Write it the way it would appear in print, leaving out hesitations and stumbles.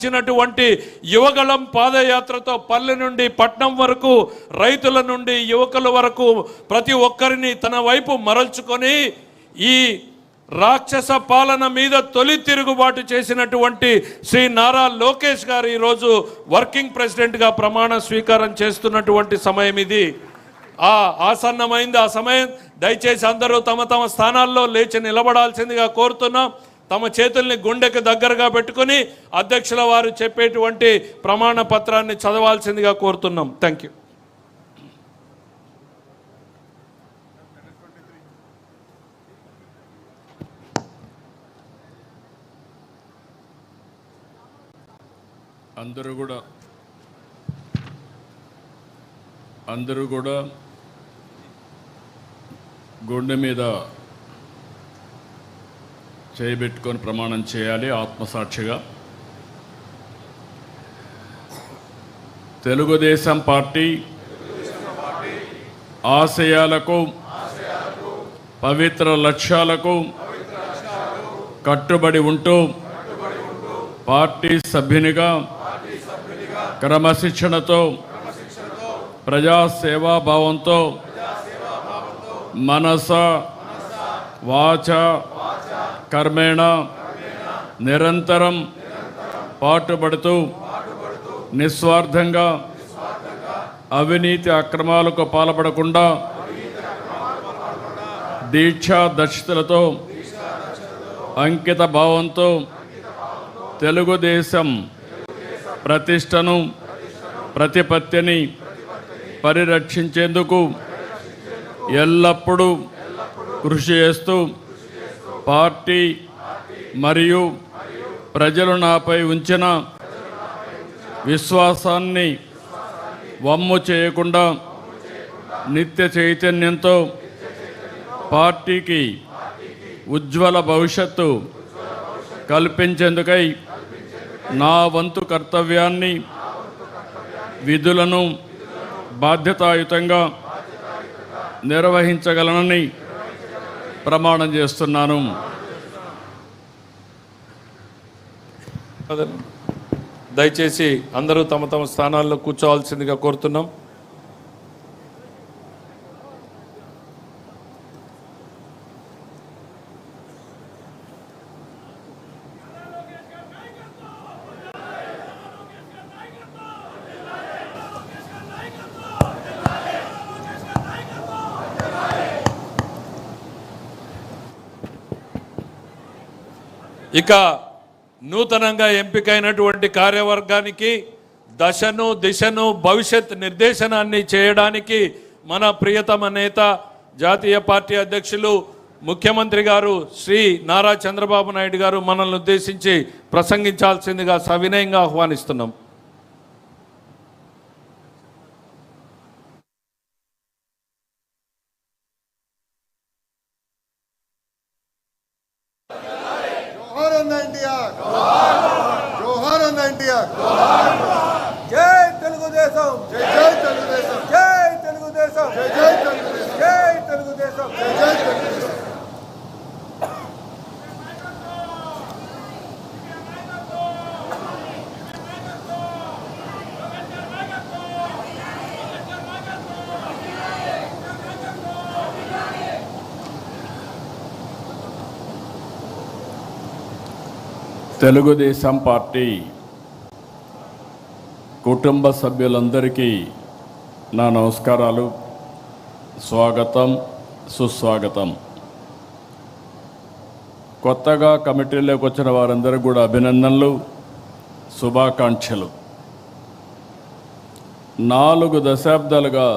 ఇచ్చినటువంటి యువగళం పాదయాత్రతో పల్లె నుండి పట్నం వరకు రైతుల నుండి యువకుల వరకు ప్రతి ఒక్కరిని తన వైపు మరల్చుకొని ఈ రాక్షస పాలన మీద తొలి తిరుగుబాటు చేసినటువంటి శ్రీ నారా లోకేష్ గారు ఈరోజు వర్కింగ్ ప్రెసిడెంట్గా ప్రమాణ స్వీకారం చేస్తున్నటువంటి సమయం ఇది. ఆసన్నమైంది ఆ సమయం. దయచేసి అందరూ తమ తమ స్థానాల్లో లేచి నిలబడాల్సిందిగా కోరుతున్నాం. తమ చేతుల్ని గుండెకు దగ్గరగా పెట్టుకుని అధ్యక్షుల వారు చెప్పేటువంటి ప్రమాణ పత్రాన్ని చదవాల్సిందిగా కోరుతున్నాం. Thank you. అందరూ కూడా గుండె మీద చేయబెట్టుకొని ప్రమాణం చేయాలి ఆత్మసాక్షిగా. తెలుగుదేశం పార్టీ ఆశయాలకు పవిత్ర లక్ష్యాలకు కట్టుబడి ఉంటూ పార్టీ సభ్యునిగా క్రమశిక్షణతో ప్రజాసేవాభావంతో మనస వాచ కర్మేణ నిరంతరం పాటుపడుతూ నిస్వార్థంగా అవినీతి అక్రమాలకు పాల్పడకుండా దీక్షా దక్షతలతో అంకిత భావంతో తెలుగుదేశం ప్రతిష్టను ప్రతిపత్తిని పరిరక్షించేందుకు ఎల్లప్పుడూ కృషి చేస్తూ పార్టీ మరియు ప్రజలు నాపై ఉంచిన విశ్వాసాన్ని వమ్ము చేయకుండా నిత్య చైతన్యంతో పార్టీకి ఉజ్వల భవిష్యత్తు కల్పించేందుకై నా వంతు కర్తవ్యాన్ని విధులను బాధ్యతాయుతంగా నిర్వహించగలనని ప్రమాణం చేస్తున్నాను. దయచేసి అందరూ తమ తమ స్థానాల్లో కూర్చోవాల్సిందిగా కోరుతున్నాం. ఇక నూతనంగా ఎంపికైనటువంటి కార్యవర్గానికి దశను దిశను భవిష్యత్ నిర్దేశనాన్ని చేయడానికి మన ప్రియతమ నేత జాతీయ పార్టీ అధ్యక్షులు ముఖ్యమంత్రి గారు శ్రీ నారా చంద్రబాబు నాయుడు గారు మనల్ని ఉద్దేశించి ప్రసంగించాల్సిందిగా సవినయంగా ఆహ్వానిస్తున్నాం. జై తెలుగుదేశం, జై తెలుగుదేశం, జై తెలుగుదేశం, జై తెలుగుదేశం, జై తెలుగుదేశం, జై తెలుగుదేశం. తెలుగుదేశం పార్టీ కుటుంబ సభ్యులందరికీ నా నమస్కారాలు, స్వాగతం, సుస్వాగతం. కొత్తగా కమిటీలోకి వచ్చిన వారందరికీ కూడా అభినందనలు, శుభాకాంక్షలు. 4 దశాబ్దాలుగా